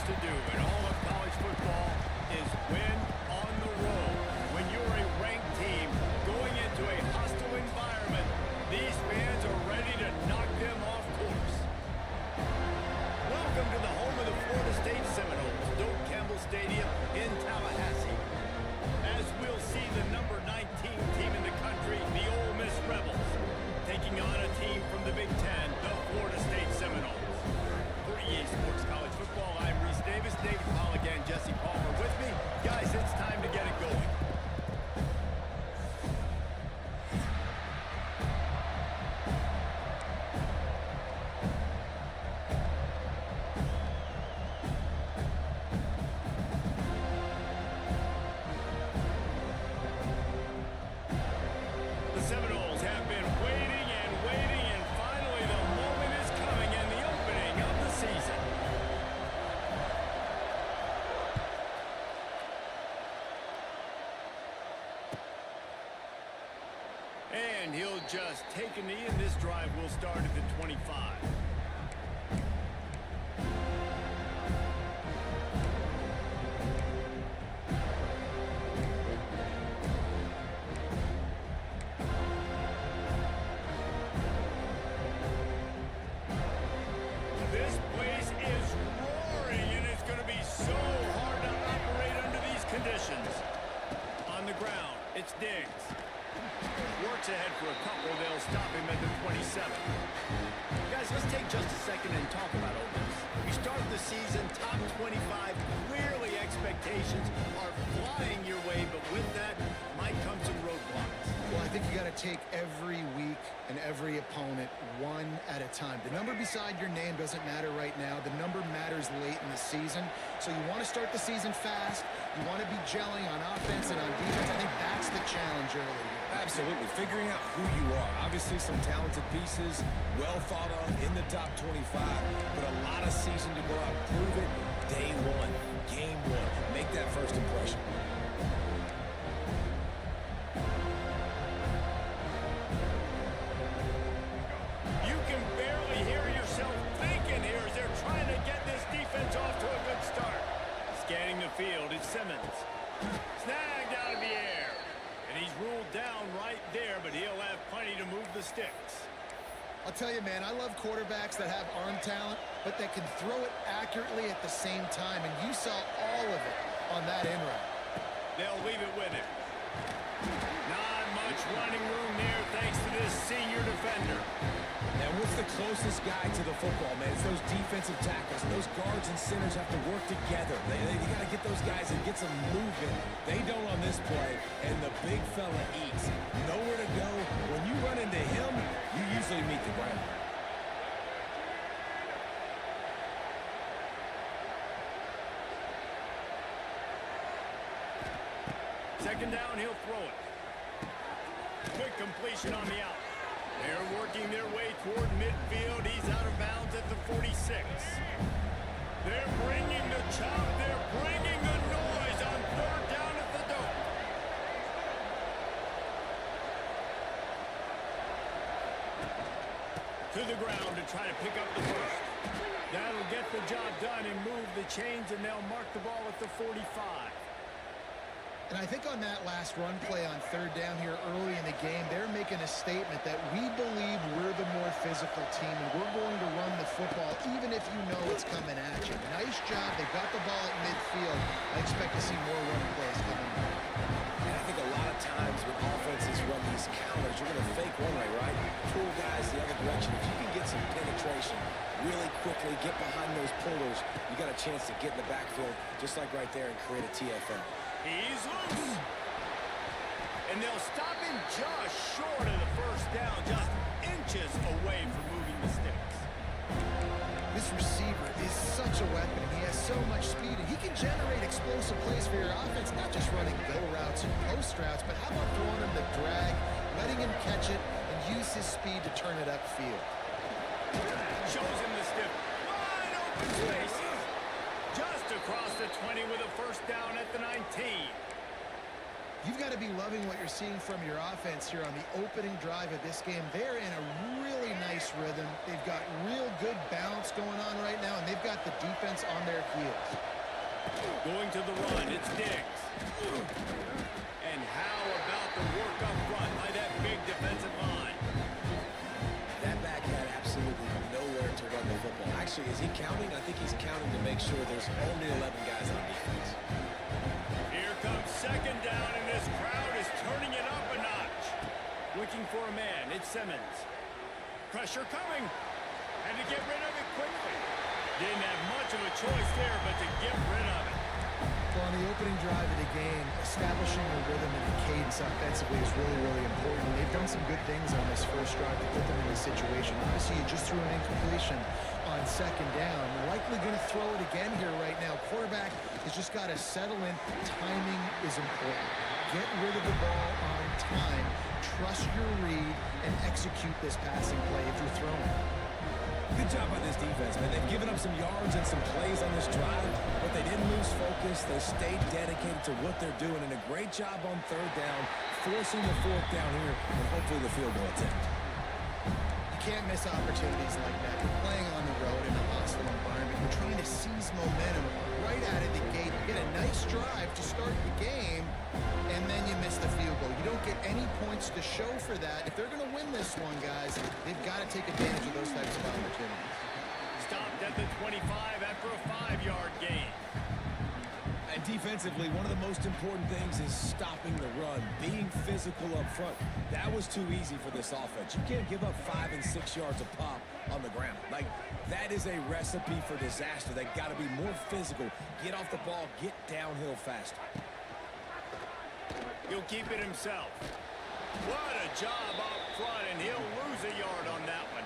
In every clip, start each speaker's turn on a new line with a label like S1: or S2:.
S1: to do in all of college football is win on the road. When you're a ranked team going into a hostile environment, these fans are ready to knock them off course. Welcome to the home of the Florida State Seminoles, Doak Campbell Stadium in Tallahassee. As we'll see the number 19 team in the country, the Ole Miss Rebels, taking on a team from the Big Ten, the Florida State Seminoles. For EA Sports College Football, I'm Reese Davis, David Pollack, and Jesse Palmer with me. Guys, it's time to get it going. The Seminoles have been waiting and waiting, and finally the moment is coming in the opening of the season. And he'll just take a knee, and this drive will start at the 25. This place is roaring, and it's going to be so hard to operate under these conditions. On the ground, it's Diggs. Works ahead for a couple. They'll stop him at the 27. Guys, let's take just a second and talk about Ole Miss. We started the season top 25. Clearly expectations are flying your way, but with that might come some roadblocks.
S2: Well, I think you got to take every week and every opponent one at a time. The number beside your name doesn't matter right now. The number matters late in the season. So you want to start the season fast. You want to be gelling on offense and on defense. I think that's the challenge early.
S3: Absolutely. Figuring out who you are. Obviously some talented pieces, well thought of in the top 25, but a lot of season to go out. Prove it day one, game one. Make that first impression.
S1: You can barely hear yourself thinking here as they're trying to get this defense off to a good start. Scanning the field, it's Simmons. Snagged out of the air. And he's ruled down right there, but he'll have plenty to move the sticks.
S2: I'll tell you, man, I love quarterbacks that have arm talent, but that can throw it accurately at the same time, and you saw all of it on that in route.
S1: They'll leave it with him. Not much running room there thanks to this senior defender.
S3: And what's the closest guy to the football, man? It's those defensive tackles. Those guards and centers have to work together. They got to get those guys and get some movement. They don't on this play, and the big fella eats. Nowhere to go. When you run into him, you usually meet the ground.
S1: Second down, he'll throw it. Quick completion on the out. They're working their way toward midfield. He's out of bounds at the 46. They're bringing the chop. They're bringing the noise on third down at the Doak. To the ground to try to pick up the first. That'll get the job done and move the chains, and they'll mark the ball at the 45.
S2: And I think on that last run play on third down here early in the game, they're making a statement that we believe we're the more physical team, and we're going to run the football even if you know it's coming at you. Nice job. They got the ball at midfield. I expect to see more run plays coming up.
S3: And I think a lot of times when offenses run these counters, you're going to fake one way, right? Pull guys the other direction. If you can get some penetration really quickly, get behind those pullers, you got a chance to get in the backfield just like right there and create a TFL.
S1: He's loose. And they'll stop him just short of the first down, just inches away from moving the sticks.
S2: This receiver is such a weapon, and he has so much speed, and he can generate explosive plays for your offense, not just running go routes and post routes, but how about throwing him the drag, letting him catch it, and use his speed to turn it upfield.
S1: Shows him the stiff. Wide open spaces. Just across the 20 with a first down at the 19.
S2: You've got to be loving what you're seeing from your offense here on the opening drive of this game. They're in a really nice rhythm. They've got real good balance going on right now, and they've got the defense on their heels.
S1: Going to the run, it's Diggs. And how about the work up front by that big defensive line?
S3: That back had absolutely nowhere to run the football. Actually, is he counting? I think he's counting to make sure there's only 11 guys on defense.
S1: Here comes second down, and this crowd is turning it up a notch. Looking for a man, it's Simmons. Pressure coming, and to get rid of it quickly. Didn't have much of a choice there, but to get rid of it.
S2: Well, on the opening drive of the game, establishing a rhythm and a cadence offensively is really, really important. They've done some good things on this first drive to put them in this situation. Obviously, you just threw an incompletion on second down. Likely going to throw it again here right now. Quarterback has just got to settle in. Timing is important. Get rid of the ball on time. Trust your read and execute this passing play if you're throwing.
S3: Good job by this defense, man. They've given up some yards and some plays on this drive, but they didn't lose focus. They stayed dedicated to what they're doing, and a great job on third down, forcing the fourth down here, and hopefully the field goal attempt.
S2: You can't miss opportunities like that. You're playing on the road in a hostile environment. You're trying to seize momentum right out of the gate. You get a nice drive to start the game, and then you miss the field goal. You don't get any points to show for that. If they're going to win this one, guys, they've got to take advantage of those types of opportunities.
S1: Stopped at the 25 after a 5-yard gain.
S3: And defensively, one of the most important things is stopping the run, being physical up front. That was too easy for this offense. You can't give up 5 and 6 yards a pop on the ground. Like, that is a recipe for disaster. They've got to be more physical, get off the ball, get downhill faster.
S1: He'll keep it himself. What a job up front, and he'll lose a yard on that one.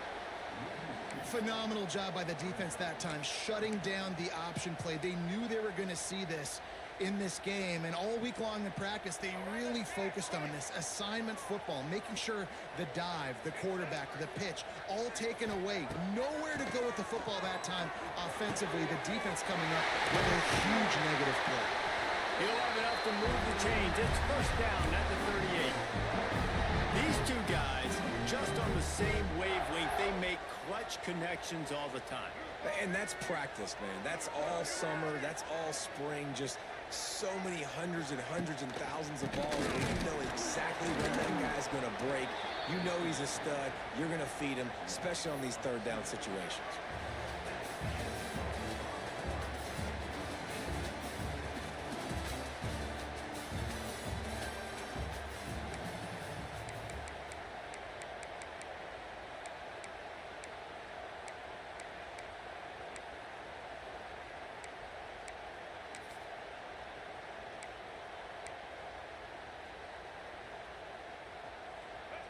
S2: Phenomenal job by the defense that time, shutting down the option play. They knew they were going to see this in this game, and all week long in practice, they really focused on this assignment football, making sure the dive, the quarterback, the pitch, all taken away. Nowhere to go with the football that time offensively. The defense coming up with a huge negative play.
S1: He'll have enough to move the chains. It's first down at the 38. These two guys, just on the same wavelength, they make clutch connections all the time.
S3: And that's practice, man. That's all summer. That's all spring. Just so many hundreds and thousands of balls where you know exactly when that guy's going to break. You know he's a stud. You're going to feed him, especially on these third down situations.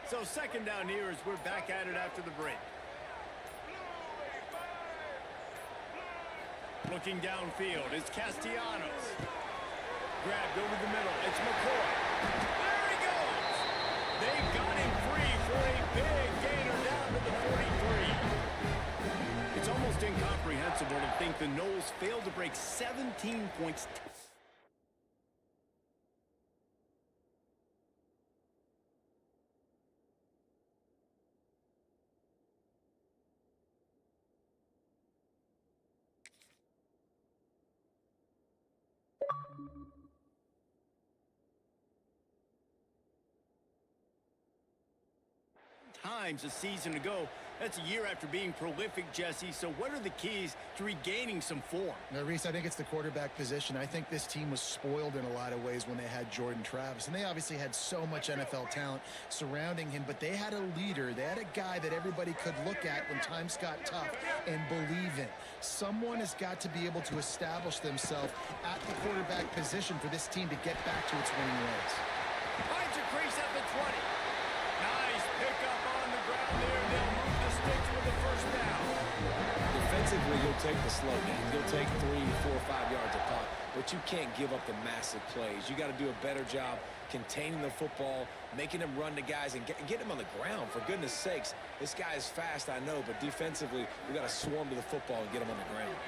S1: So second down here as we're back at it after the break. Looking downfield, it's Castellanos. Grabbed over the middle, it's McCoy. There he goes! They got him free for a big gainer down to the 43. It's almost incomprehensible to think the Noles failed to break 17 points. Times a season ago. That's a year after being prolific, Jesse. So what are the keys to regaining some form?
S2: Now, Reese, I think it's the quarterback position. I think this team was spoiled in a lot of ways when they had Jordan Travis. And they obviously had so much NFL talent surrounding him. But they had a leader. They had a guy that everybody could look at when times got tough and believe in. Someone has got to be able to establish themselves at the quarterback position for this team to get back to its winning ways.
S1: Finds a crease at the 20. Nice pickup on the ground there. They'll move the sticks with the first down.
S3: Defensively, you'll take the slow games. You'll take 3, 4, 5 yards a pop, but you can't give up the massive plays. You got to do a better job containing the football, making them run to guys, and get them on the ground. For goodness sakes, this guy is fast, I know, but defensively, we got to swarm to the football and get him on the ground.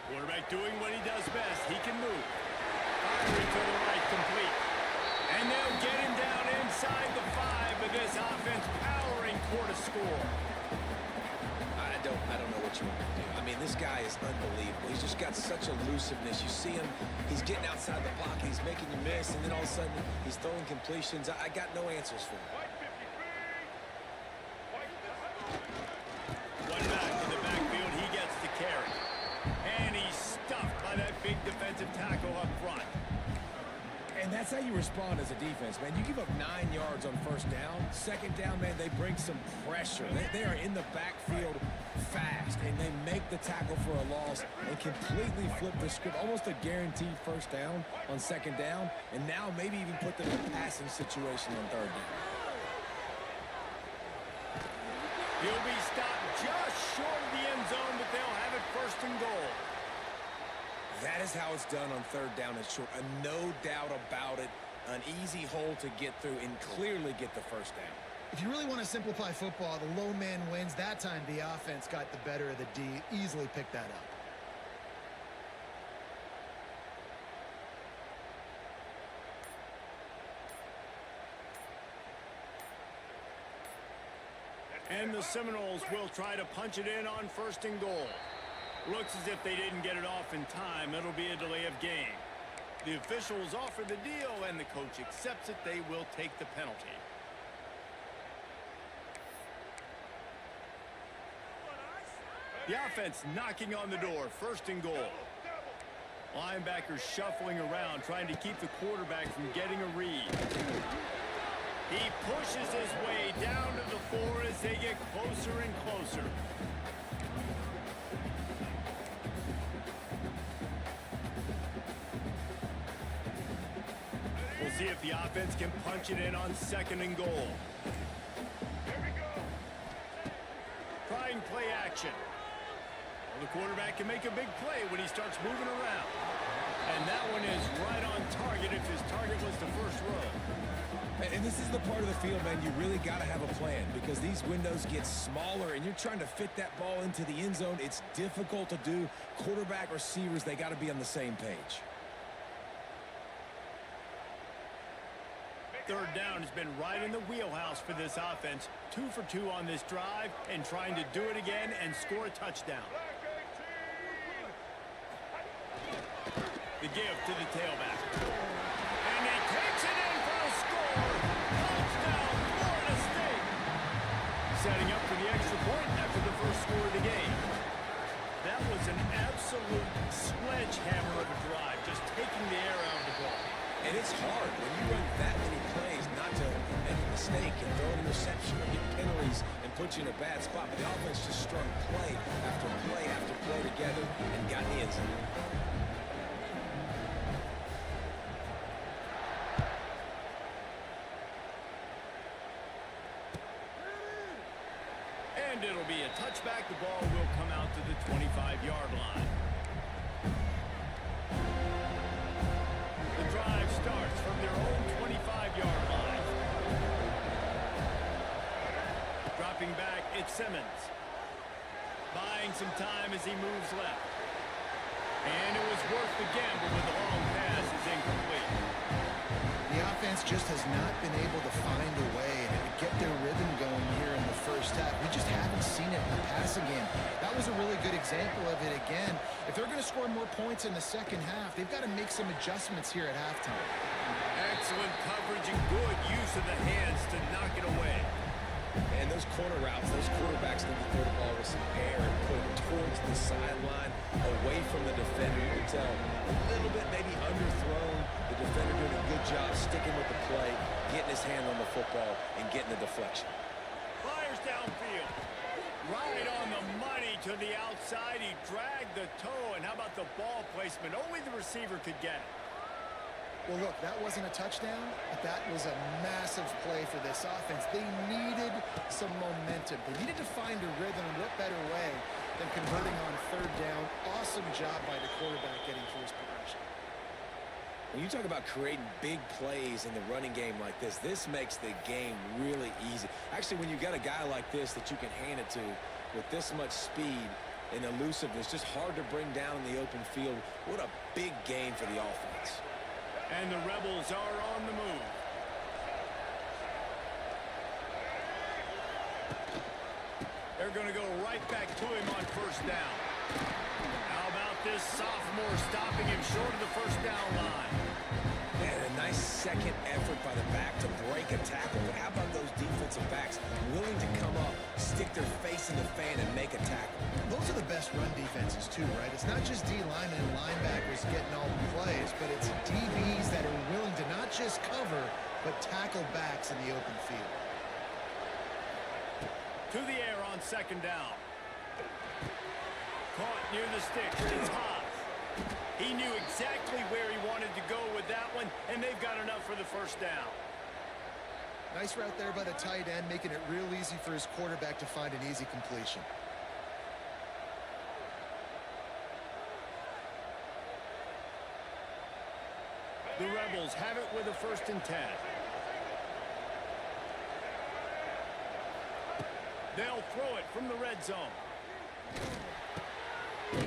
S1: Quarterback doing what he does best. He can move. Firing to the right, complete.
S3: such elusiveness. You see him, he's getting outside the pocket, he's making you miss, and then all of a sudden he's throwing completions. I got no answers for him.
S1: One back in the backfield, he gets the carry. And he's stuffed by that big defensive tackle up front.
S3: And that's how you respond as a defense, man. You give up 9 yards on first down. Second down, man, they bring some pressure. They are in the backfield fast, and they make the tackle for a loss and completely flip the script. Almost a guaranteed first down on second down, and now maybe even put them in a passing situation on third down.
S1: He'll be stopped just short of the end zone, but they'll have it first and goal.
S3: That is how it's done on third down and short. No doubt about it. An easy hole to get through and clearly get the first down.
S2: If you really want to simplify football, the low man wins. That time the offense got the better of the D. Easily picked that up.
S1: And the Seminoles will try to punch it in on first and goal. Looks as if they didn't get it off in time. It'll be a delay of game. The officials offer the deal, and the coach accepts it. They will take the penalty. The offense knocking on the door. First and goal. Linebackers shuffling around, trying to keep the quarterback from getting a read. He pushes his way down to the 4 as they get closer and closer. We'll see if the offense can punch it in on second and goal. Trying play action. Well, the quarterback can make a big play when he starts moving around. And that one is right on target if his target was the first row.
S3: And this is the part of the field, man, you really got to have a plan because these windows get smaller and you're trying to fit that ball into the end zone. It's difficult to do. Quarterback, receivers, they got to be on the same page.
S1: Third down has been right in the wheelhouse for this offense. 2 for 2 on this drive and trying to do it again and score a touchdown. The give to the tailback. And he takes it in for a score. Touchdown, Florida State. Setting up for the extra point after the first score of the game. That was an absolute sledgehammer of a drive, just taking the air out of the ball.
S3: And it's hard when you run that many plays not to make a mistake and throw an interception or get penalties and put you in a bad spot. But the offense just strung play after play together and got in the end zone.
S1: And it'll be a touchback. The ball will come out to the 25-yard line. The drive starts from their own 25-yard line. Dropping back, it's Simmons. Buying some time as he moves left. And it was worth the gamble when the long pass is incomplete.
S2: The offense just has not been able to find a way to get their rhythm going here in the first half. We just haven't seen it in the passing game. That was a really good example of it again. If they're going to score more points in the second half, they've got to make some adjustments here at halftime.
S1: Excellent coverage and good use of the hands to knock it away.
S3: And those corner routes, those quarterbacks need to throw the ball with some air and put it towards the sideline, away from the defender. You can tell a little bit maybe underthrown. The defender doing a good job sticking with the play, getting his hand on the football, and getting the deflection.
S1: Fires downfield. Right on the money to the outside. He dragged the toe. And how about the ball placement? Only the receiver could get it.
S2: Well, look, that wasn't a touchdown, but that was a massive play for this offense. They needed some momentum. They needed to find a rhythm. What better way than converting on third down? Awesome job by the quarterback getting through his progression.
S3: When you talk about creating big plays in the running game like this makes the game really easy. Actually, when you got a guy like this that you can hand it to with this much speed and elusiveness, just hard to bring down in the open field. What a big gain for the offense.
S1: And the Rebels are on the move. They're going to go right back to him on first down. How about this sophomore stopping him short of the first down line.
S3: And a nice second effort by the back to break a tackle. But how about those defensive backs willing to come up, stick their face in the fan, and make a tackle?
S2: Those are the best run defenses too, right? It's not just D linemen and linebackers getting all the plays, but it's DBs that are willing to not just cover, but tackle backs in the open field.
S1: To the air on second down. Caught near the sticks. It's hot. He knew exactly where he wanted to go with that one, and they've got enough for the first down.
S2: Nice route there by the tight end, making it real easy for his quarterback to find an easy completion.
S1: The Rebels have it with a 1st and 10. They'll throw it from the red zone.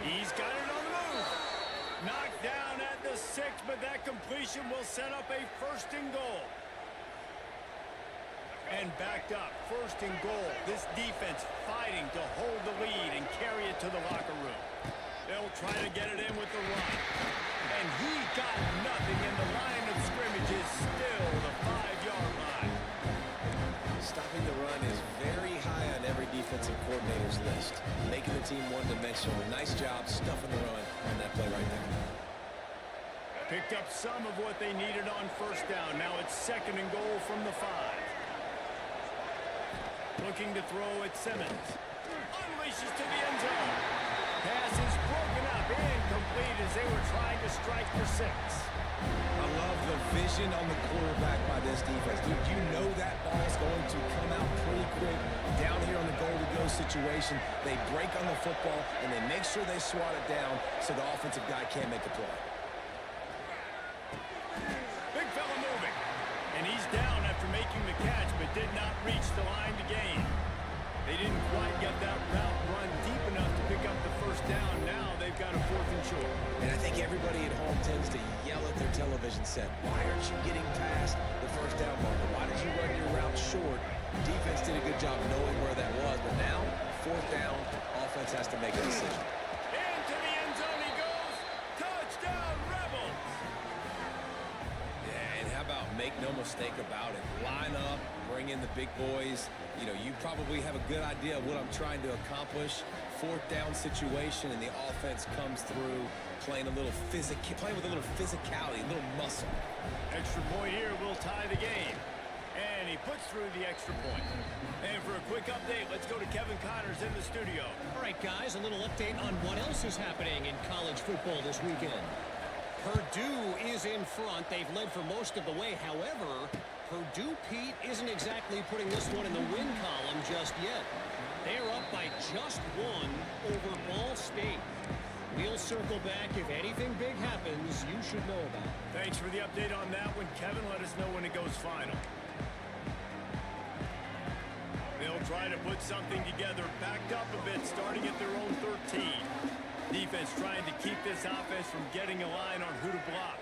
S1: He's got it on the move. Knocked down at the 6, but that completion will set up a 1st and goal. And backed up, 1st and goal. This defense fighting to hold the lead and carry it to the locker room. They'll try to get it in with the run. And he got nothing, and the line of scrimmage is still the 5-yard line.
S3: Stopping the run is very high on every defensive coordinator's list. Making the team one-dimensional. Nice job stuffing the run on that play right there.
S1: Picked up some of what they needed on 1st down. Now it's 2nd and goal from the 5. Looking to throw at Simmons. Unleashes to the end zone. Pass is broken up, incomplete as they were trying to strike for 6.
S3: I love the vision on the quarterback by this defense. Dude, you know that ball's going to come out pretty quick down here on the goal-to-go situation. They break on the football, and they make sure they swat it down so the offensive guy can't make a play.
S1: Big fella moving. And he's down after making the catch, but did not reach the line to gain. They didn't quite get that route run deep enough to pick up the 1st down. Now they've got a 4th and short.
S3: And I think everybody at home tends to yell at their television set. Why aren't you getting past the 1st down marker? Why did you run your route short? Defense did a good job knowing where that was, but now, 4th down, offense has to make a decision.
S1: Into the end zone he goes. Touchdown, Rebels!
S3: Yeah, and how about make no mistake about it? Line up, bring in the big boys. You know, you probably have a good idea of what I'm trying to accomplish. 4th down situation, and the offense comes through playing with a little physicality, a little muscle.
S1: Extra point here will tie the game. And he puts through the extra point. And for a quick update, let's go to Kevin Connors in the studio.
S4: All right, guys, a little update on what else is happening in college football this weekend. Purdue is in front. They've led for most of the way. However, Purdue, Pete, isn't exactly putting this one in the win column just yet. They're up by just 1 over Ball State. We'll circle back. If anything big happens, you should know about it.
S1: Thanks for the update on that one, Kevin. Let us know when it goes final. They'll try to put something together, backed up a bit, starting at their own 13. Defense trying to keep this offense from getting a line on who to block.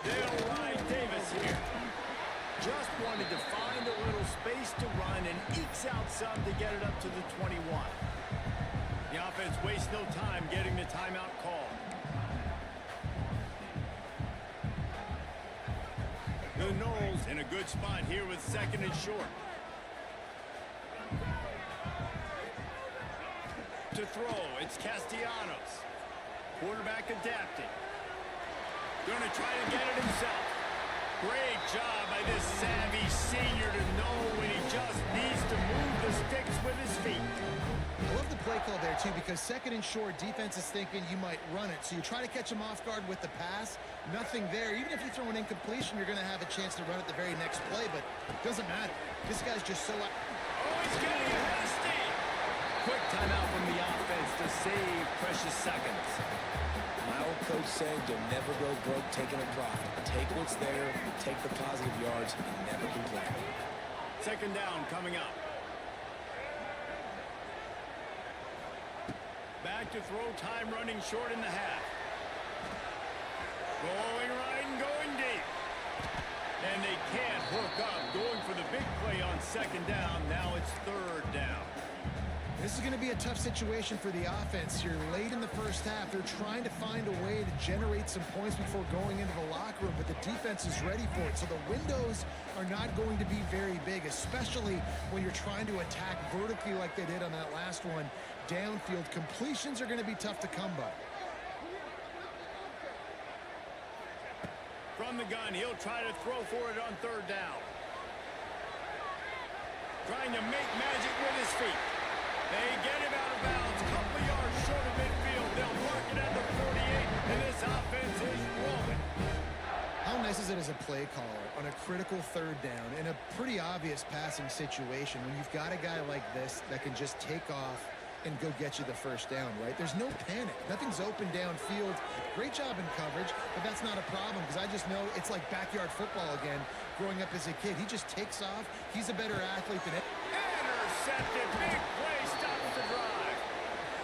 S1: They'll ride Davis here. Just wanted to find a little space to run and ekes out some to get it up to the 21. The offense wastes no time getting the timeout call. The Noles in a good spot here with 2nd and short. To throw, it's Castellanos. Quarterback adapting. Going to try to get it himself. Great job by this savvy senior to know when he just needs to move the sticks with his feet.
S2: I love the play call there, too, because 2nd and short, defense is thinking you might run it. So you try to catch him off guard with the pass. Nothing there. Even if you throw an incompletion, you're going to have a chance to run it the very next play, but it doesn't matter. This guy's just so...
S1: Oh, he's getting a nasty. Quick timeout from the offense to save precious seconds.
S3: My old coach said you'll never go broke taking a profit. Take what's there, take the positive yards, and never complain.
S1: 2nd down coming up. Back to throw, time running short in the half. Going right and going deep. And they can't hook up. Going for the big play on 2nd down. Now it's 3rd down.
S2: This is going to be a tough situation for the offense here. Late in the first half, they're trying to find a way to generate some points before going into the locker room, but the defense is ready for it. So the windows are not going to be very big, especially when you're trying to attack vertically like they did on that last one. Downfield completions are going to be tough to come by.
S1: From the gun, he'll try to throw for it on third down. Trying to make magic with his feet. They get him out of bounds, a couple of yards short of midfield. They'll mark it at the 48, and this offense is rolling.
S2: How nice is it as a play caller on a critical third down in a pretty obvious passing situation when you've got a guy like this that can just take off and go get you the first down, right? There's no panic. Nothing's open downfield. Great job in coverage, but that's not a problem because I just know it's like backyard football again growing up as a kid. He just takes off. He's a better athlete than
S1: Intercepted. Big play stops the drive.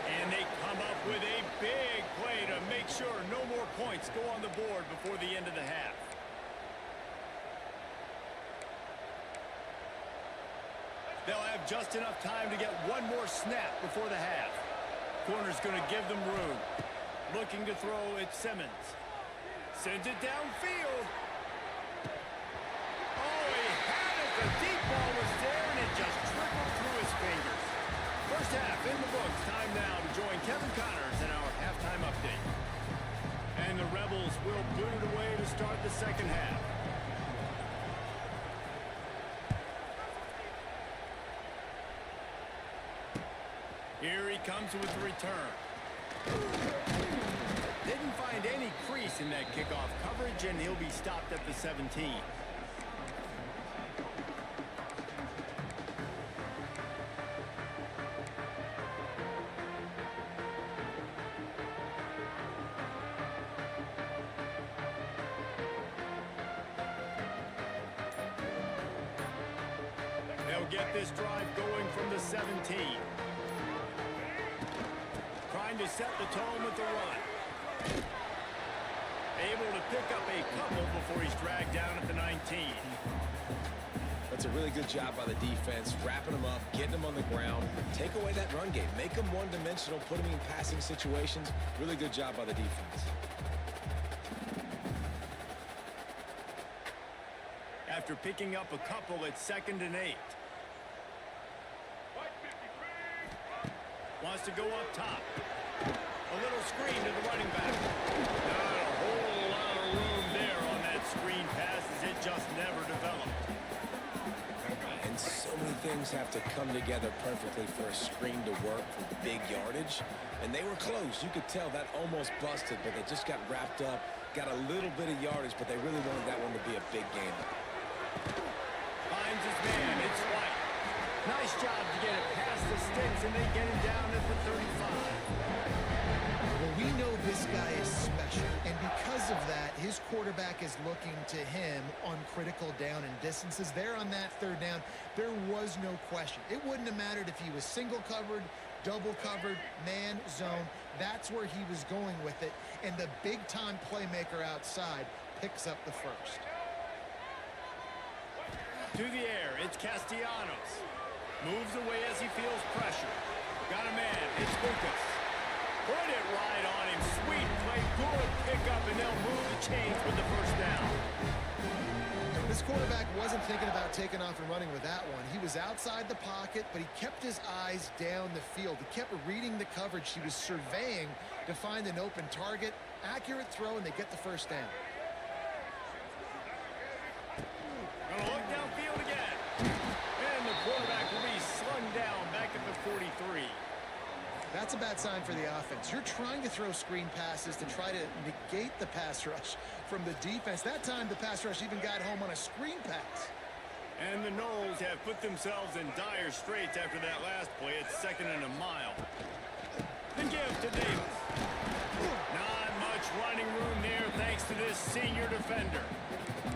S1: And they come up with a big play to make sure no more points go on the board before the end of the half. They'll have just enough time to get one more snap before the half. Corner's going to give them room. Looking to throw, it's Simmons. Sends it downfield. Oh, he had it. The deep ball was there, and it just trickled through his fingers. First half in the books. Time now to join Kevin Connors in our halftime update. And the Rebels will boot it away to start the second half. Here he comes with the return. Didn't find any crease in that kickoff coverage, and he'll be stopped at the 17. They'll get this drive going from the 17. Trying to set the tone with the run. Able to pick up a couple before he's dragged down at the 19.
S3: That's a really good job by the defense, wrapping them up, getting them on the ground. Take away that run game. Make them one-dimensional, put them in passing situations. Really good job by the defense.
S1: After picking up a couple, it's 2nd and 8. Wants to go up top. A little screen to the running back. Not a whole lot of room there on that screen pass as it just never developed.
S3: And so many things have to come together perfectly for a screen to work for the big yardage. And they were close. You could tell that almost busted, but they just got wrapped up, got a little bit of yardage, but they really wanted that one to be a big game.
S1: Finds his man. It's White. Nice job to get it past the sticks, and they get him down at the 35.
S2: Well, we know this guy is special, and because of that, his quarterback is looking to him on critical down and distances. There on that third down, there was no question. It wouldn't have mattered if he was single covered, double covered, man, zone. That's where he was going with it, and the big-time playmaker outside picks up the first.
S1: To the air, it's Castellanos. Moves away as he feels pressure. Got a man, it's Lucas. Put it right on him. Sweet play, good pickup, and they'll move the chains with the first down.
S2: This quarterback wasn't thinking about taking off and running with that one. He was outside the pocket, but he kept his eyes down the field. He kept reading the coverage. He was surveying to find an open target. Accurate throw, and they get the first down.
S1: Gonna look downfield again. And the quarterback will be slung down back at the 43.
S2: That's a bad sign for the offense. You're trying to throw screen passes to try to negate the pass rush from the defense. That time, the pass rush even got home on a screen pass.
S1: And the Knowles have put themselves in dire straits after that last play. It's 2nd and a mile. The give to Davis. Not much running room there thanks to this senior defender.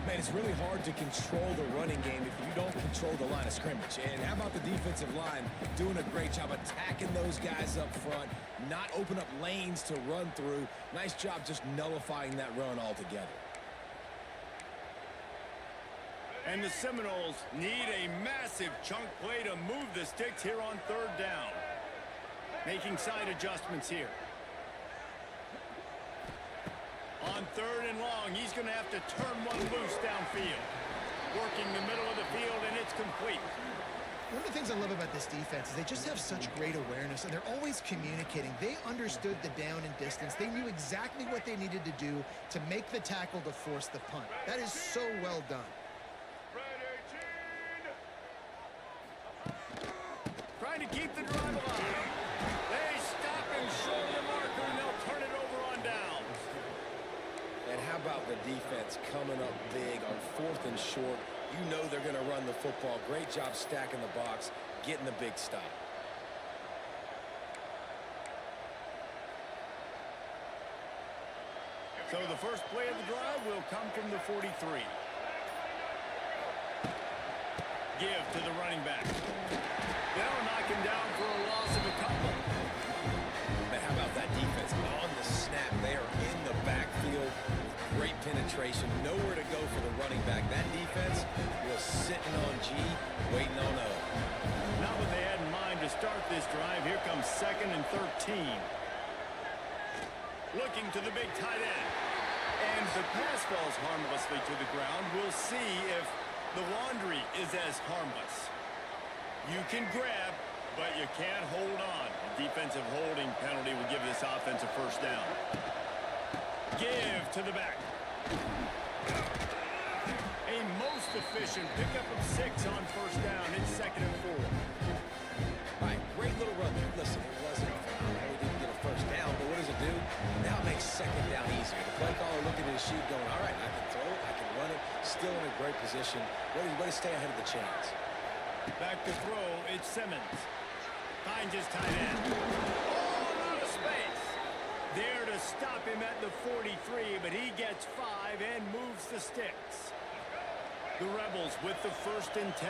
S3: Man, it's really hard to control the running game if you don't control the line of scrimmage. And how about the defensive line doing a great job attacking those guys up front, not open up lanes to run through. Nice job just nullifying that run altogether.
S1: And the Seminoles need a massive chunk play to move the sticks here on third down. Making side adjustments here. On 3rd and long, he's going to have to turn one loose downfield. Working the middle of the field, and it's complete.
S2: One of the things I love about this defense is they just have such great awareness, and they're always communicating. They understood the down and distance. They knew exactly what they needed to do to make the tackle to force the punt. That is so well done.
S1: Trying to keep the drive alive. They stop him short of the marker, and they'll turn it over on downs.
S3: And how about the defense coming up big on 4th and short? You know they're going to run the football. Great job stacking the box, getting the big stop.
S1: So the first play of the drive will come from the 43. Give to the running back. They'll knock him down for a loss of a couple.
S3: But how about that defense on the snap? They are in the backfield. Great penetration. Nowhere to go for the running back. That defense was sitting on G, waiting on O.
S1: Not what they had in mind to start this drive. Here comes 2nd and 13. Looking to the big tight end. And the pass falls harmlessly to the ground. We'll see if the laundry is as harmless. You can grab, but you can't hold on. A defensive holding penalty will give this offense a first down. Give to the back. A most efficient pickup of 6 on first down. It's 2nd and 4.
S3: All right, great little run there. Listen, it wasn't phenomenal. We didn't get a first down, but what does it do? Now it makes 2nd down easier. The play caller looking at his sheet going, all right, I can throw it, I can run it, still in a great position. Way to stay ahead of the chains.
S1: Back to throw, it's Simmons. Finds his tight end. Oh, out of space. There to stop him at the 43, but he gets 5 and moves the sticks. The Rebels with the 1st and 10.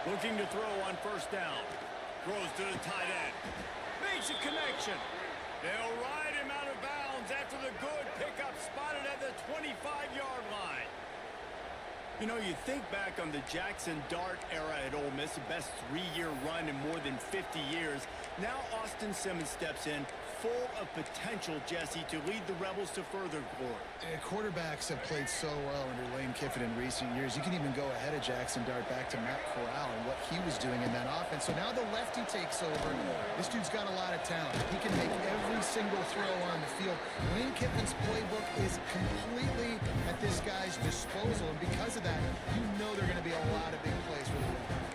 S1: Looking to throw on first down. Throws to the tight end. Makes a connection. They'll ride him out of bounds after the good pickup spotted at the 25-yard line. You know, you think back on the Jackson Dart era at Ole Miss, the best 3-year run in more than 50 years. Now Austin Simmons steps in, full of potential, Jesse, to lead the Rebels to further glory.
S2: Quarterbacks have played so well under Lane Kiffin in recent years. You can even go ahead of Jackson Dart back to Matt Corral and what he was doing in that offense. So now the lefty takes over. This dude's got a lot of talent. He can make every single throw on the field. Lane Kiffin's playbook is completely at this guy's disposal, and because of that, you know there are going to be a lot of big plays for the Rebels.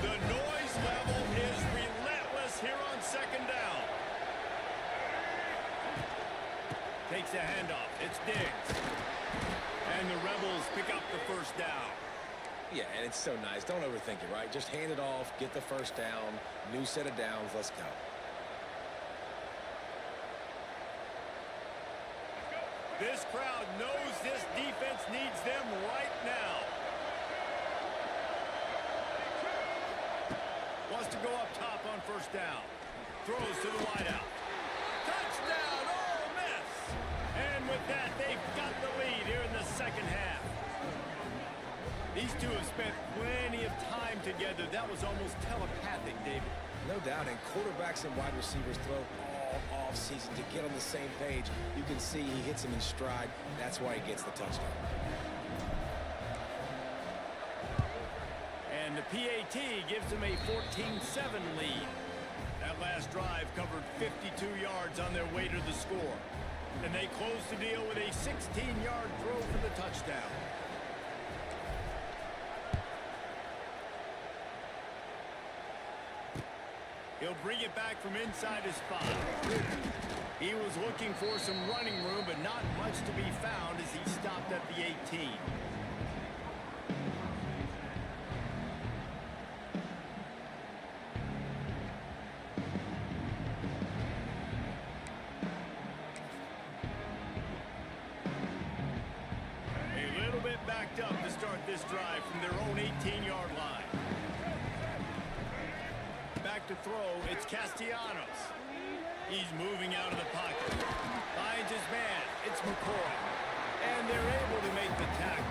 S1: The noise level is relentless here on 2nd down. Takes a handoff. It's Diggs. And the Rebels pick up the first down.
S3: Yeah, and it's so nice. Don't overthink it, right? Just hand it off, get the first down, new set of downs, let's go.
S1: This crowd knows this defense needs them right now. Wants to go up top on first down. Throws to the wideout. Touchdown, Ole Miss! And with that, they've got the lead here in the 2nd half. These two have spent plenty of time together. That was almost telepathic, David.
S3: No doubt, and quarterbacks and wide receivers throw all offseason to get on the same page. You can see he hits him in stride. That's why he gets the touchdown.
S1: And the PAT gives him a 14-7 lead. That last drive covered 52 yards on their way to the score. And they close the deal with a 16-yard throw for the touchdown. He'll bring it back from inside his 5. He was looking for some running room, but not much to be found as he stopped at the 18. A little bit backed up to start this drive from their own 18-yard line. Back to throw, it's Castellanos. He's moving out of the pocket. Finds his man, it's McCoy. And they're able to make the tackle.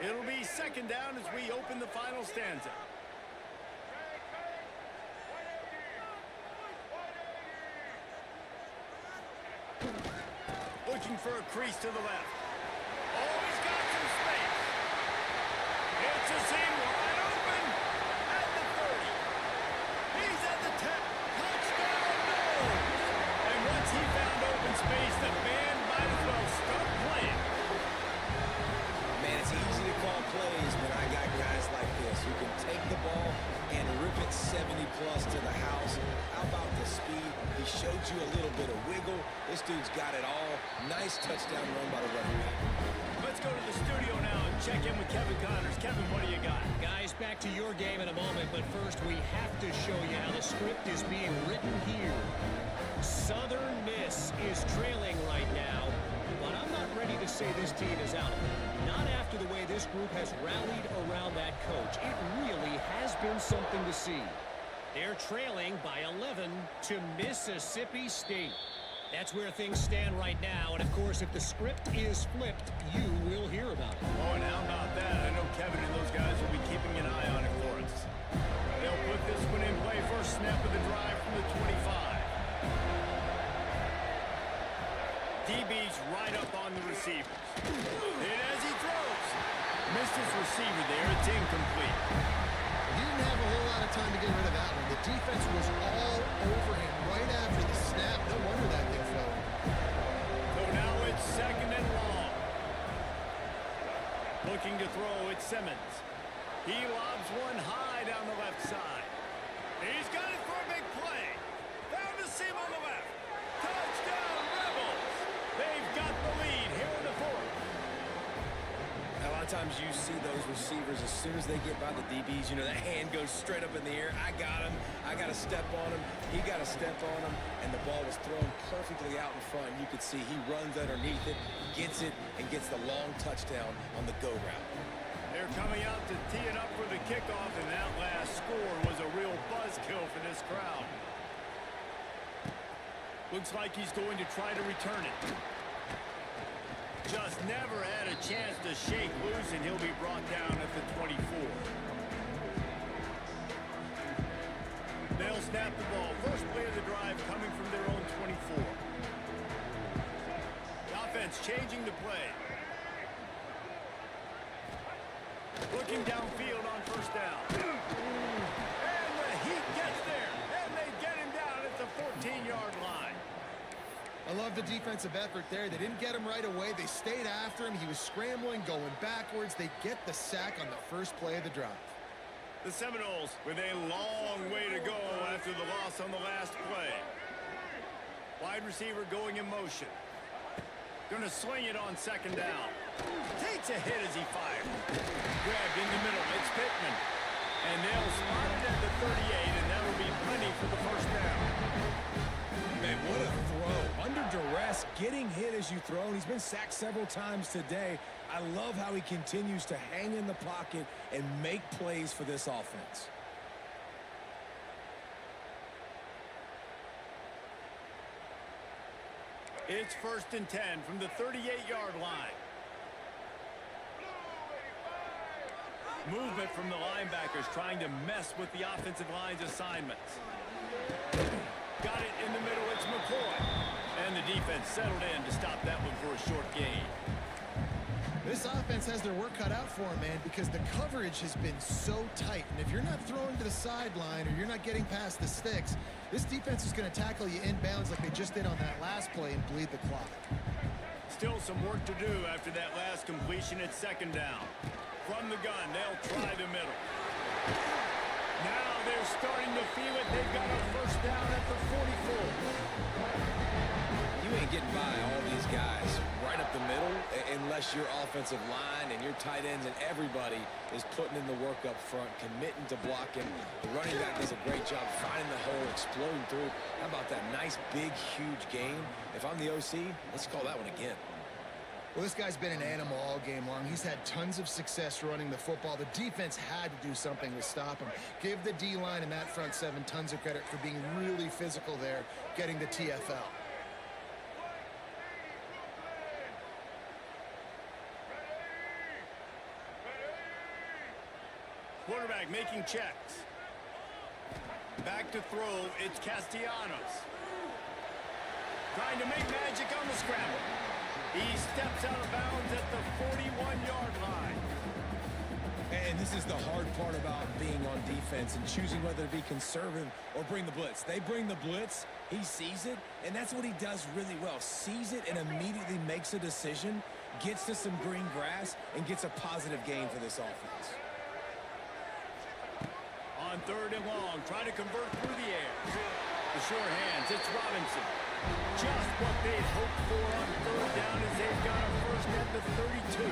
S1: It'll be second down as we open the final stanza. Looking for a crease to the left. Oh, he's got some space. It's a seam wide open at the 30. He's at the 10. Touchdown, no! And once he found open space, the band might as well start playing.
S3: Man, it's easy to call plays when I got guys like this who can take the ball and rip it 70-plus to the house. How about the speed? He showed you a little bit of wiggle. This dude's got it all. Nice touchdown run by the running back.
S1: Let's go to the studio now and check in with Kevin Connors. Kevin, what do you got?
S4: Guys, back to your game in a moment, but first we have to show you how the script is being written here. Southern Miss is trailing right now, but I'm not ready to say this team is out. Not after the way this group has rallied around that coach. It really has been something to see. They're trailing by 11 to Mississippi State. That's where things stand right now, and of course, if the script is flipped, you will hear about it.
S1: Oh, and how about that? I know Kevin and those guys will be keeping an eye on it for us. They'll put this one in play. First snap of the drive from the 25. DB's right up on the receivers. And as he throws, missed his receiver there. It's incomplete.
S2: He didn't have a whole lot of time to get rid of that one. The defense was all over him right after the snap. No wonder that thing fell.
S1: So now it's second and long. Looking to throw, it's Simmons. He lobs one high down the left side. He's got it for a big play. Found the seam on the left. Touchdown, Rebels. They've got the lead here in the fourth.
S3: A lot of times you see those receivers, as soon as they get by the DBs, you know, that hand goes straight up in the air. I got him. I got to step on him. He got to step on him. And the ball was thrown perfectly out in front. You could see he runs underneath it, gets it, and gets the long touchdown on the go route.
S1: They're coming out to tee it up for the kickoff, and that last score was a real buzzkill for this crowd. Looks like he's going to try to return it. Just never had a chance to shake loose, and he'll be brought down at the 24. They'll snap the ball. First play of the drive coming from their own 24. The offense changing the play. Looking downfield on first down. And the Heat gets there, and they get him down at the 14-yard line.
S2: I love the defensive effort there. They didn't get him right away. They stayed after him. He was scrambling, going backwards. They get the sack on the first play of the drive.
S1: The Seminoles with a long way to go after the loss on the last play. Wide receiver going in motion. Going to swing it on second down. Takes a hit as he fires. Grabbed in the middle. It's Pittman. And they'll spot it at the 38, and that'll be plenty for the first down.
S3: Man, what a throw. Under duress, getting hit as you throw. And he's been sacked several times today. I love how he continues to hang in the pocket and make plays for this offense.
S1: It's first and 10 from the 38-yard line. Movement from the linebackers trying to mess with the offensive line's assignments. Got it in the middle. It's McCoy. And the defense settled in to stop that one for a short gain.
S2: This offense has their work cut out for them, man, because the coverage has been so tight. And if you're not throwing to the sideline or you're not getting past the sticks, this defense is going to tackle you inbounds like they just did on that last play and bleed the clock.
S1: Still some work to do after that last completion. It's second down. From the gun, they'll try the middle. Now they're starting to feel it. They've got a first down at the 44.
S3: You ain't getting by all these guys right up the middle unless your offensive line and your tight ends and everybody is putting in the work up front, committing to blocking. The running back does a great job finding the hole, exploding through. How about that nice, big, huge game? If I'm the OC, let's call that one again.
S2: Well, this guy's been an animal all game long. He's had tons of success running the football. The defense had to do something to stop him. Give the D-line and that front seven tons of credit for being really physical there, getting the TFL.
S1: Quarterback making checks. Back to throw, it's Castellanos. Trying to make magic on the scramble. He steps out of bounds at the 41-yard line.
S3: And this is the hard part about being on defense and choosing whether to be conservative or bring the blitz. They bring the blitz, he sees it, and that's what he does really well. Sees it and immediately makes a decision, gets to some green grass, and gets a positive gain for this offense.
S1: On 3rd and long, try to convert through the air. The sure hands, it's Robinson. Just what they'd hoped for on 3rd down as they've got a first at the 32.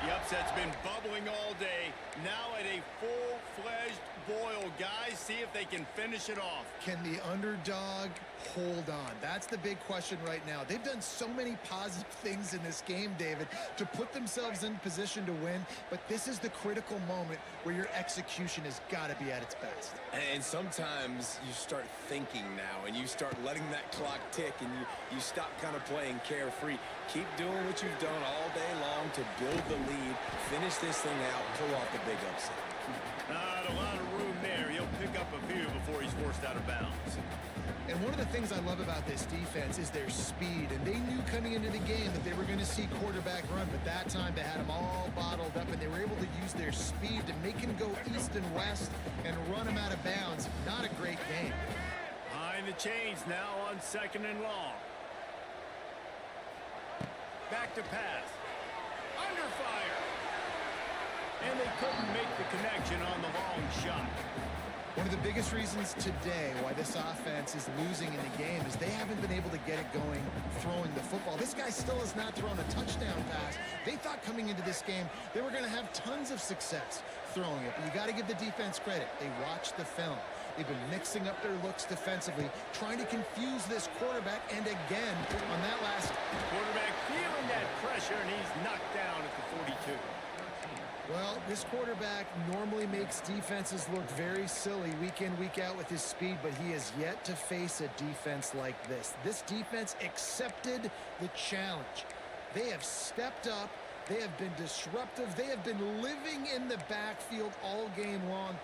S1: The upset's been bubbling all day. Now at a full-fledged boil. Guys, see if they can finish it off.
S2: Can the underdog hold on? That's the big question right now. They've done so many positive things in this game, David, to put themselves in position to win, but this is the critical moment where your execution has got to be at its best.
S3: And sometimes you start thinking now, and you start letting that clock tick, and you stop kind of playing carefree. Keep doing what you've done all day long to build the lead, finish this thing out, pull off the big upset.
S1: Not a lot of room there. He'll pick up a few before he's forced out of bounds.
S2: And one of the things I love about this defense is their speed. And they knew coming into the game that they were going to see quarterback run. But that time they had them all bottled up, and they were able to use their speed to make him go east and west and run him out of bounds. Not a great game.
S1: Behind the chains now on 2nd and long. Back to pass. Under fire. And they couldn't make the connection on the long shot.
S2: One of the biggest reasons today why this offense is losing in the game is they haven't been able to get it going throwing the football. This guy still has not thrown a touchdown pass. They thought coming into this game they were going to have tons of success throwing it. But you got to give the defense credit. They watched the film. They've been mixing up their looks defensively, trying to confuse this quarterback. And again, on that last
S1: quarterback feeling that pressure, and he's knocked down at the 42.
S2: Well, this quarterback normally makes defenses look very silly week in, week out with his speed, but he has yet to face a defense like this. This defense accepted the challenge. They have stepped up. They have been disruptive. They have been living in the backfield all game long.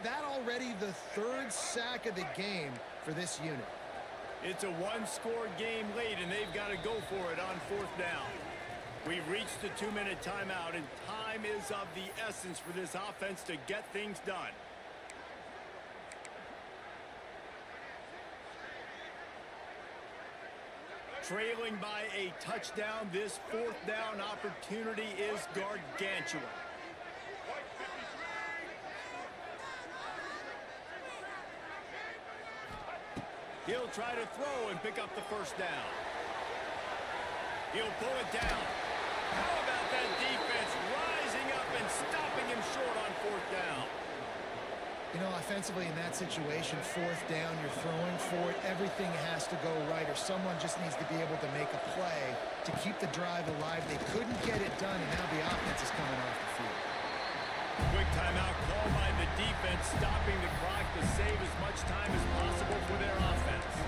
S2: That already the 3rd sack of the game for this unit.
S1: It's a one-score game late, and they've got to go for it on 4th down. We've reached the 2-minute timeout, and time is of the essence for this offense to get things done. Trailing by a touchdown, this 4th down opportunity is gargantuan. He'll try to throw and pick up the 1st down. He'll pull it down. How about that defense rising up and stopping him short on 4th down?
S2: You know, offensively in that situation, 4th down, you're throwing for it. Everything has to go right, or someone just needs to be able to make a play to keep the drive alive. They couldn't get it done, and now the offense is coming off the field.
S1: Quick timeout called by the defense, stopping the clock to save as much time as possible for their offense.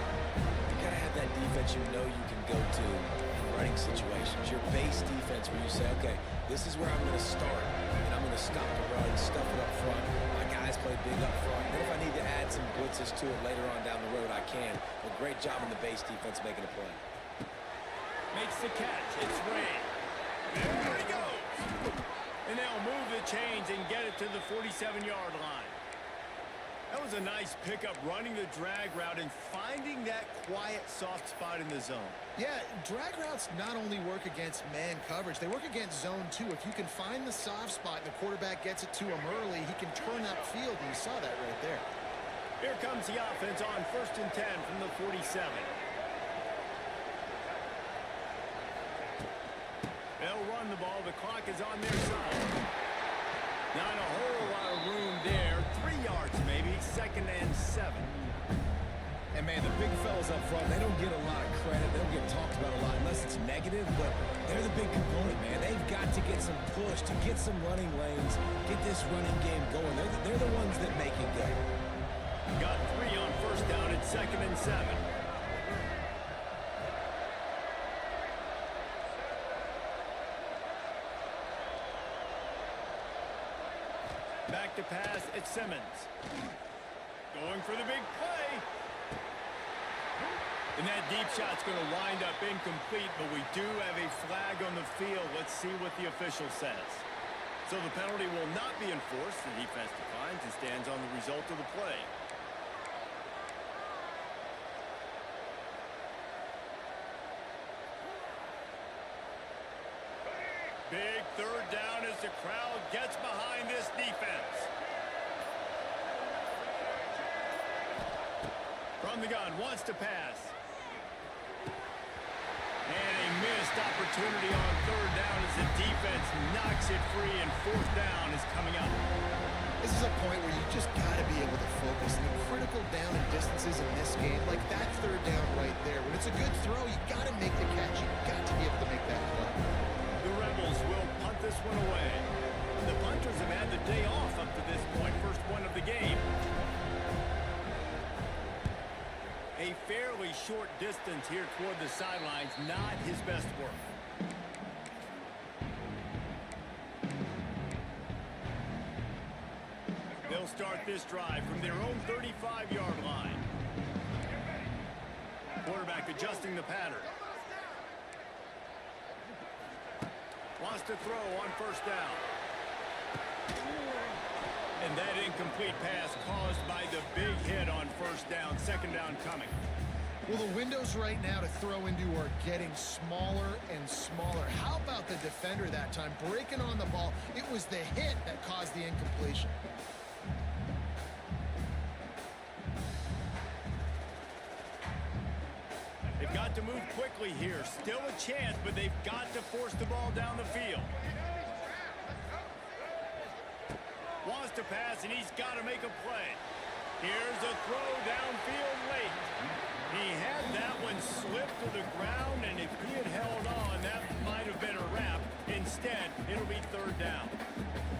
S3: You got to have that defense you know you can go to in running situations. Your base defense where you say, okay, this is where I'm going to start, and I'm going to stop the run, stuff it up front. My guys play big up front. Then if I need to add some blitzes to it later on down the road, I can. But great job in the base defense making a play.
S1: Makes the catch. It's Ray. There he goes. And they'll move the chains and get it to the 47-yard line. That was a nice pickup, running the drag route and finding that quiet, soft spot in the zone.
S2: Yeah, drag routes not only work against man coverage, they work against zone too. If you can find the soft spot and the quarterback gets it to him early, he can turn upfield, and you saw that right there.
S1: Here comes the offense on 1st and 10 from the 47. They'll run the ball. The clock is on their side. Not a whole lot of room there. 3 yards maybe. 2nd and 7.
S3: And, man, the big fellas up front, they don't get a lot of credit. They don't get talked about a lot unless it's negative, but they're the big component, man. They've got to get some push, to get some running lanes, get this running game going. They're the ones that make it go.
S1: Got 3 on 1st down at 2nd and 7. back to pass. It's Simmons. Going for the big play. And that deep shot's going to wind up incomplete, but we do have a flag on the field. Let's see what the official says. So the penalty will not be enforced. The defense declines and stands on the result of the play. Big third down as the crowd gets behind this defense. From the gun, wants to pass. And a missed opportunity on third down as the defense knocks it free, and fourth down is coming up.
S2: This is a point where you just got to be able to focus. The critical down and distances in this game, like that third down right there. When it's a good throw, you got to make the catch. You got to be able to make that play.
S1: The Rebels will punt this one away. The punters have had the day off up to this point. First one of the game. A fairly short distance here toward the sidelines, not his best work. They'll start this drive from their own 35-yard line. Quarterback adjusting the pattern. Wants to throw on first down. And that incomplete pass caused by the big hit on first down. Second down coming.
S2: Well, the windows right now to throw into are getting smaller and smaller. How about the defender that time breaking on the ball? It was the hit that caused the incompletion.
S1: They've got to move quickly here. Still a chance, but they've got to force the ball down the field. Wants to pass, and he's got to make a play. Here's a throw downfield late. He had that one slip to the ground, and if he had held on, that might have been a wrap. Instead, it'll be third down.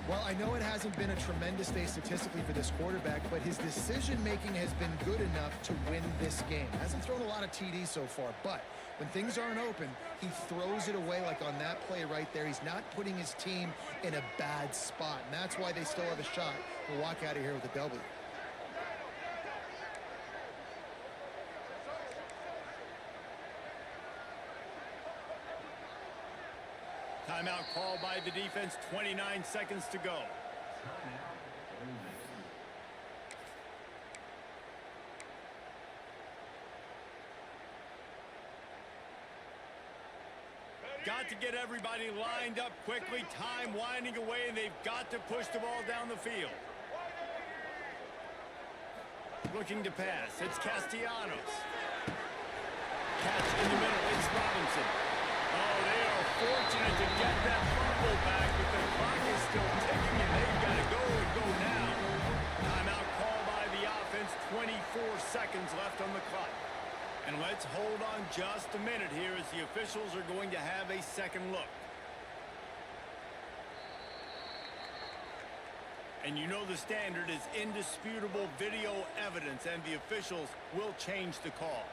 S2: Well, I know it hasn't been a tremendous day statistically for this quarterback, but his decision-making has been good enough to win this game. Hasn't thrown a lot of TDs so far, but when things aren't open, he throws it away like on that play right there. He's not putting his team in a bad spot, and that's why they still have a shot to walk out of here with a W.
S1: Timeout called by the defense, 29 seconds to go. Got to get everybody lined up quickly. Time winding away, and they've got to push the ball down the field. Looking to pass. It's Castellanos. Catch in the middle. It's Robinson. Oh, they are fortunate to get that fumble back, but the clock is still ticking, and they've got to go and go now. Timeout call by the offense. 24 seconds left on the clock. And let's hold on just a minute here as the officials are going to have a second look. And you know the standard is indisputable video evidence, and the officials will change the call.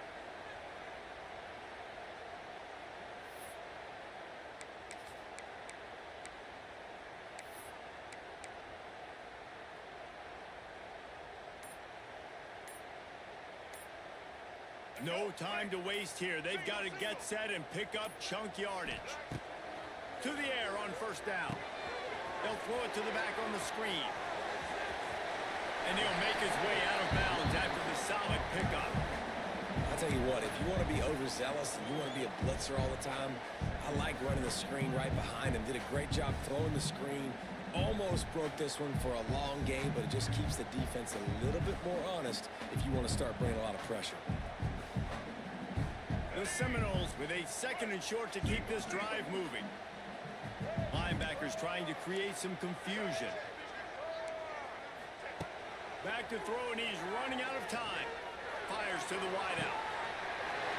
S1: No time to waste here. They've got to get set and pick up chunk yardage. To the air on first down. They'll throw it to the back on the screen. And he'll make his way out of bounds after the solid pickup.
S3: I'll tell you what, if you want to be overzealous and you want to be a blitzer all the time, I like running the screen right behind him. Did a great job throwing the screen. Almost broke this one for a long game, but it just keeps the defense a little bit more honest if you want to start bringing a lot of pressure.
S1: The Seminoles with a second and short to keep this drive moving. Linebackers trying to create some confusion. Back to throw, and he's running out of time. Fires to the wideout.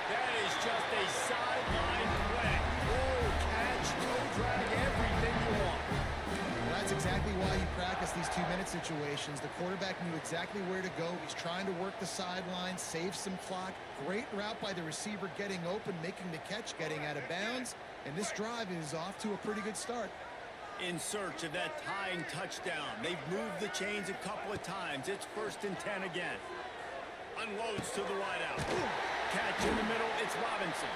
S1: That is just a sideline play. Oh, catch, toe drag, everything you want.
S2: Well, that's exactly why you practice these two-minute situations. The quarterback knew exactly where to go. He's trying to work the sideline, save some clock. Great route by the receiver getting open, making the catch, getting out of bounds. And this drive is off to a pretty good start.
S1: in search of that tying touchdown. They've moved the chains a couple of times. It's 1st and 10 again. Unloads to the wideout. Catch in the middle. It's Robinson.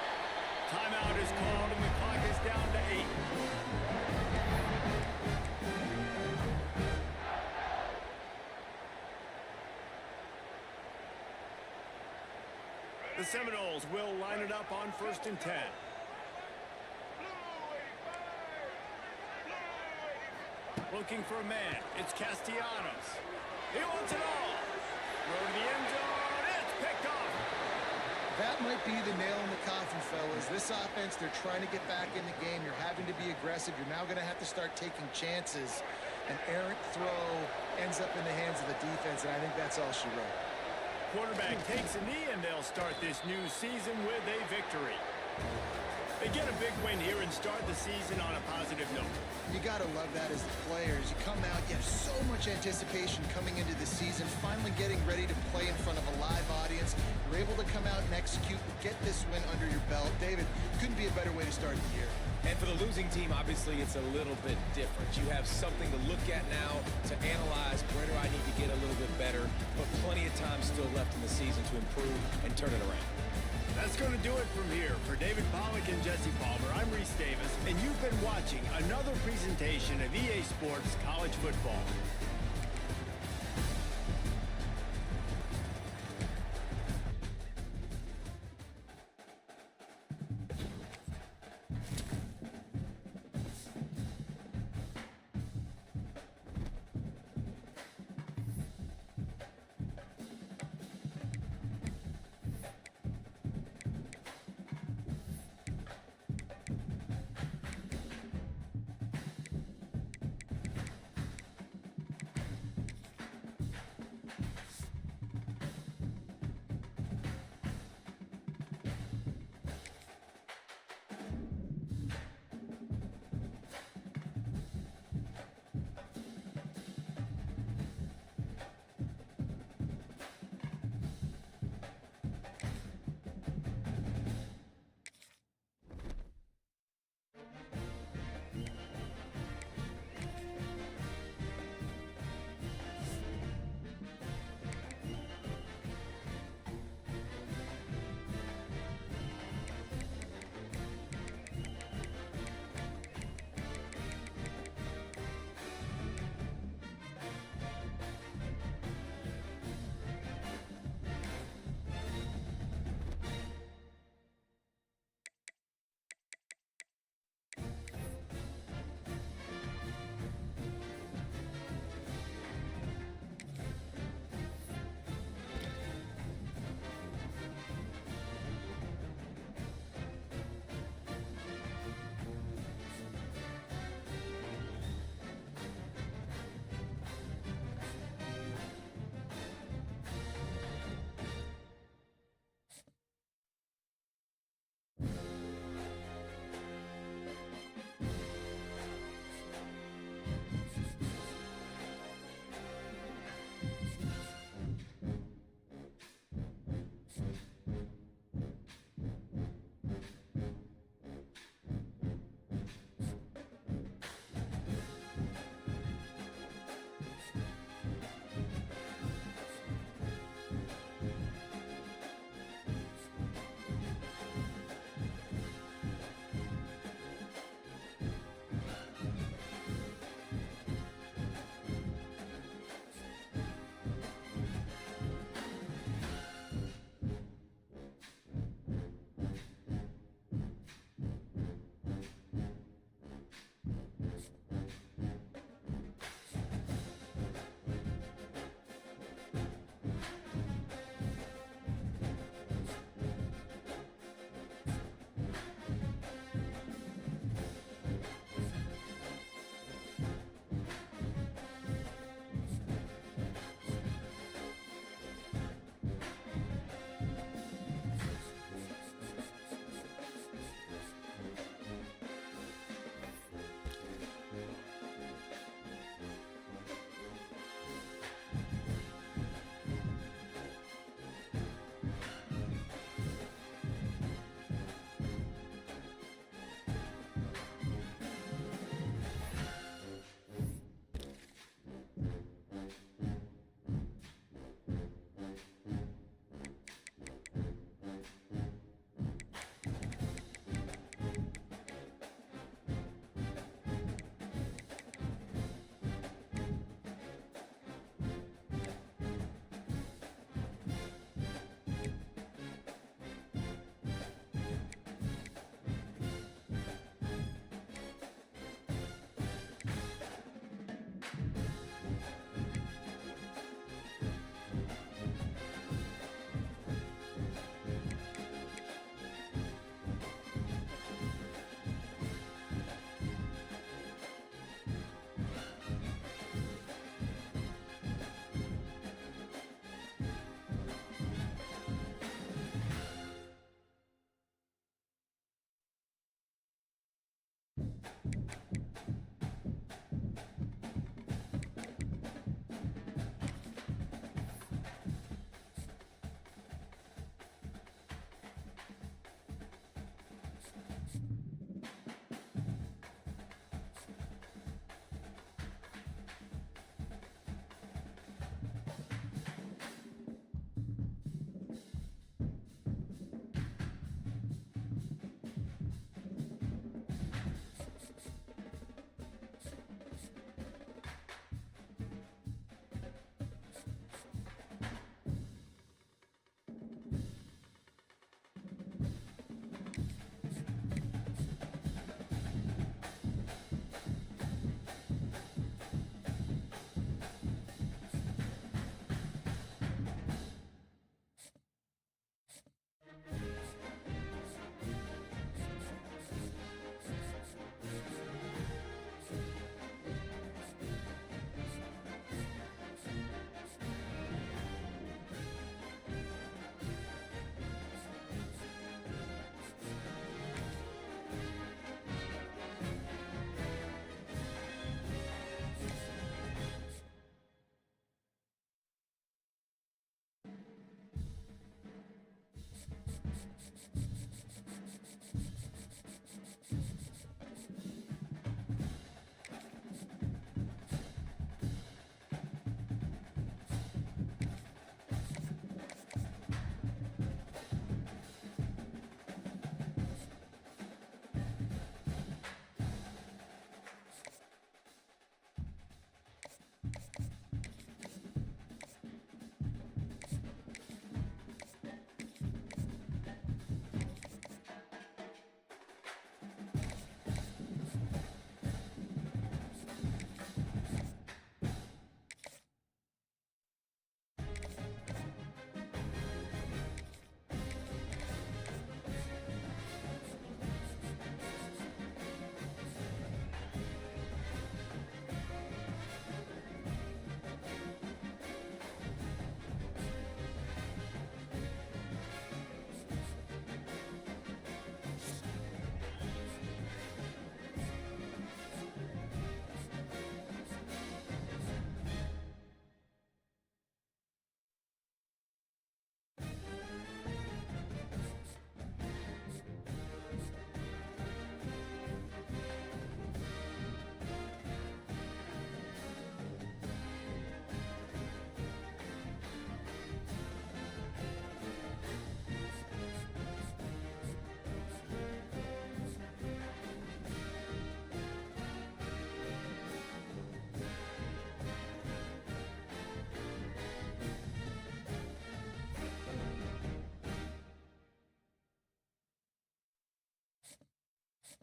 S1: Timeout is called, and the clock is down to 8. The Seminoles will line it up on 1st and 10. Looking for a man. It's Castellanos. He wants it all. Throw to the end zone. It's picked off.
S2: That might be the nail in the coffin, fellas. This offense, they're trying to get back in the game. You're having to be aggressive. You're now going to have to start taking chances. An errant throw ends up in the hands of the defense, and I think that's all she wrote.
S1: Quarterback takes a knee, and they'll start this new season with a victory. They get a big win here and start the season on a positive note.
S2: You got to love that as the players. You come out, you have so much anticipation coming into the season, finally getting ready to play in front of a live audience. You're able to come out and execute, get this win under your belt. David, couldn't be a better way to start the year.
S3: And for the losing team, obviously, it's a little bit different. You have something to look at now to analyze where do I need to get a little bit better, but plenty of time still left in the season to improve and turn it around.
S1: That's going to do it from here. For David Pollack and Jesse Palmer, I'm Reese Davis, and you've been watching another presentation of EA Sports College Football.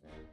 S1: Bye.